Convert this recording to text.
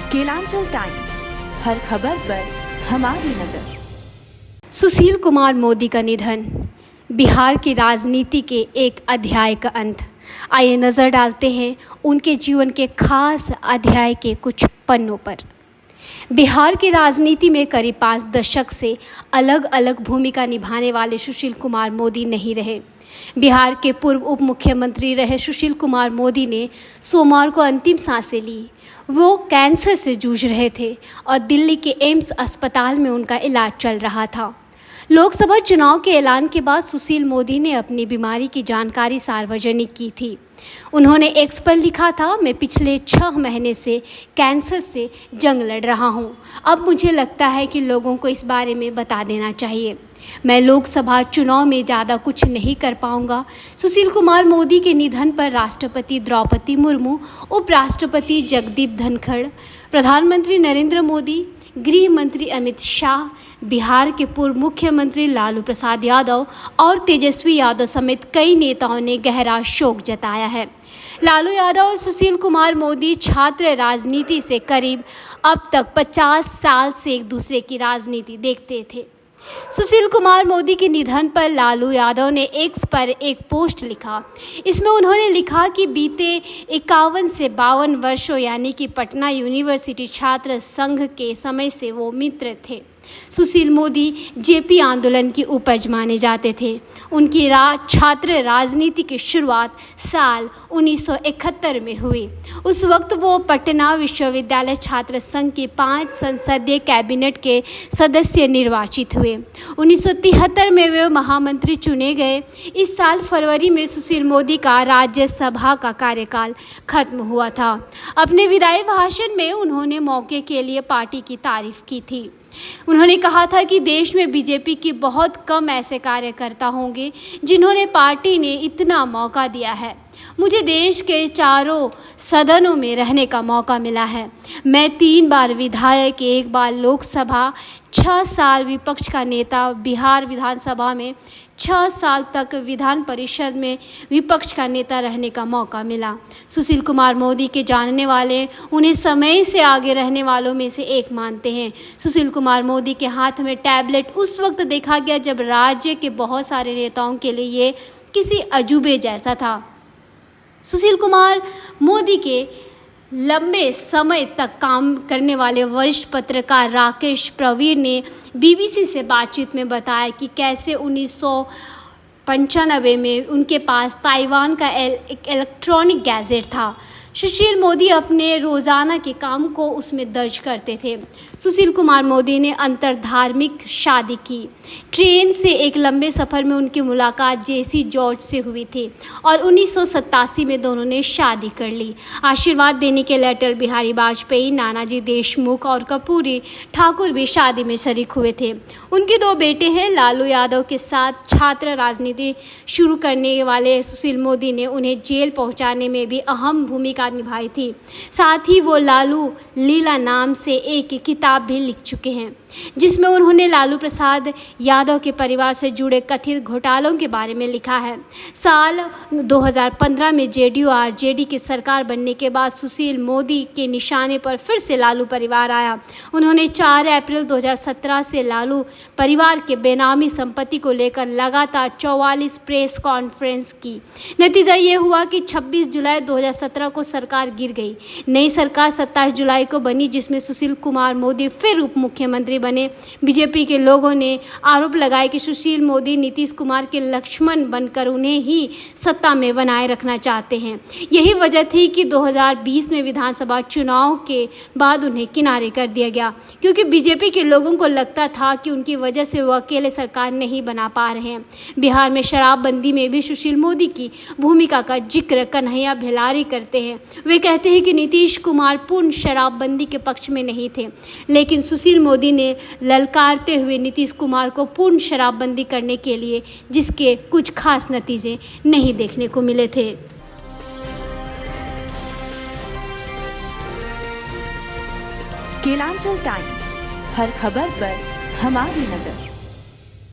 Kelanchal times, हर खबर पर हमारी नजर। सुशील कुमार मोदी का निधन, बिहार की राजनीति के एक अध्याय का अंत। आइए नज़र डालते हैं उनके जीवन के खास अध्याय के कुछ पन्नों पर। बिहार की राजनीति में करीब 5 दशक से अलग अलग भूमिका निभाने वाले सुशील कुमार मोदी नहीं रहे। बिहार के पूर्व उप मुख्यमंत्री रहे सुशील कुमार मोदी ने सोमवार को अंतिम सांसें ली। वो कैंसर से जूझ रहे थे और दिल्ली के एम्स अस्पताल में उनका इलाज चल रहा था। लोकसभा चुनाव के ऐलान के बाद सुशील मोदी ने अपनी बीमारी की जानकारी सार्वजनिक की थी। उन्होंने एक्स पर लिखा था, मैं पिछले 6 महीने से कैंसर से जंग लड़ रहा हूं। अब मुझे लगता है कि लोगों को इस बारे में बता देना चाहिए। मैं लोकसभा चुनाव में ज़्यादा कुछ नहीं कर पाऊंगा। सुशील कुमार मोदी के निधन पर राष्ट्रपति द्रौपदी मुर्मू, उपराष्ट्रपति जगदीप धनखड़, प्रधानमंत्री नरेंद्र मोदी, गृह मंत्री अमित शाह, बिहार के पूर्व मुख्यमंत्री लालू प्रसाद यादव और तेजस्वी यादव समेत कई नेताओं ने गहरा शोक जताया है। लालू यादव और सुशील कुमार मोदी छात्र राजनीति से करीब अब तक 50 साल से एक दूसरे की राजनीति देखते थे। सुशील कुमार मोदी के निधन पर लालू यादव ने एक्स पर एक पोस्ट लिखा। इसमें उन्होंने लिखा कि बीते 51 से 52 वर्षों यानी कि पटना यूनिवर्सिटी छात्र संघ के समय से वो मित्र थे। सुशील मोदी जेपी आंदोलन की उपज माने जाते थे। उनकी छात्र राजनीति की शुरुआत साल 1971 में हुई। उस वक्त वो पटना विश्वविद्यालय छात्र संघ के 5 संसदीय कैबिनेट के सदस्य निर्वाचित हुए। 1973 में वे महामंत्री चुने गए। इस साल फरवरी में सुशील मोदी का राज्यसभा का कार्यकाल खत्म हुआ था। अपने विदाई भाषण में उन्होंने मौके के लिए पार्टी की तारीफ की थी। उन्होंने कहा था कि देश में बीजेपी की बहुत कम ऐसे कार्यकर्ता होंगे जिन्होंने पार्टी ने इतना मौका दिया है। मुझे देश के चारों सदनों में रहने का मौका मिला है। मैं 3 बार विधायक, 1 बार लोकसभा, 6 साल विपक्ष का नेता, बिहार विधानसभा में 6 साल तक विधान परिषद में विपक्ष का नेता रहने का मौका मिला। सुशील कुमार मोदी के जानने वाले उन्हें समय से आगे रहने वालों में से एक मानते हैं। सुशील कुमार मोदी के हाथ में टैबलेट उस वक्त देखा गया जब राज्य के बहुत सारे नेताओं के लिए ये किसी अजूबे जैसा था। सुशील कुमार मोदी के लंबे समय तक काम करने वाले वरिष्ठ पत्रकार राकेश प्रवीण ने बीबीसी से बातचीत में बताया कि कैसे 1995 में उनके पास ताइवान का एक इलेक्ट्रॉनिक गैजेट था। सुशील मोदी अपने रोज़ाना के काम को उसमें दर्ज करते थे। सुशील कुमार मोदी ने अंतरधार्मिक शादी की। ट्रेन से एक लंबे सफ़र में उनकी मुलाकात जेसी जॉर्ज से हुई थी और 1987 में दोनों ने शादी कर ली। आशीर्वाद देने के लिए अटल बिहारी वाजपेयी, नानाजी देशमुख और कर्पूरी ठाकुर भी शादी में शरीक हुए थे। उनके 2 बेटे हैं। लालू यादव के साथ छात्र राजनीति शुरू करने वाले सुशील मोदी ने उन्हें जेल पहुंचाने में भी अहम भूमिका निभाई थी। साथ ही वो लालू लीला नाम से एक किताब भी लिख चुके हैं जिसमें उन्होंने लालू प्रसाद यादव के परिवार से जुड़े कथित घोटालों के बारे में लिखा है। साल 2015 में जेडीयू आरजेडी की सरकार बनने के बाद सुशील मोदी के निशाने पर फिर से लालू परिवार आया। उन्होंने 4 अप्रैल 2017 से लालू परिवार के बेनामी संपत्ति को लेकर लगातार 44 प्रेस कॉन्फ्रेंस की। नतीजा ये हुआ कि 26 जुलाई 2017 को सरकार गिर गई। नई सरकार 27 जुलाई को बनी जिसमें सुशील कुमार मोदी फिर उप मुख्यमंत्री बने। बीजेपी के लोगों ने आरोप लगाया कि सुशील मोदी नीतीश कुमार के लक्ष्मण बनकर उन्हें ही सत्ता में बनाए रखना चाहते हैं। यही वजह थी कि 2020 में विधानसभा चुनाव के बाद उन्हें किनारे कर दिया गया, क्योंकि बीजेपी के लोगों को लगता था कि उनकी वजह से वो अकेले सरकार नहीं बना पा रहे हैं। बिहार में शराबबंदी में भी सुशील मोदी की भूमिका का जिक्र कन्हैया भिलारी करते हैं। वे कहते हैं कि नीतीश कुमार पूर्ण शराबबंदी के पक्ष में नहीं थे, लेकिन सुशील मोदी ने ललकारते हुए नीतीश कुमार को पूर्ण शराबबंदी करने के लिए, जिसके कुछ खास नतीजे नहीं देखने को मिले थे। केलांचल टाइम्स, हर खबर पर हमारी नजर।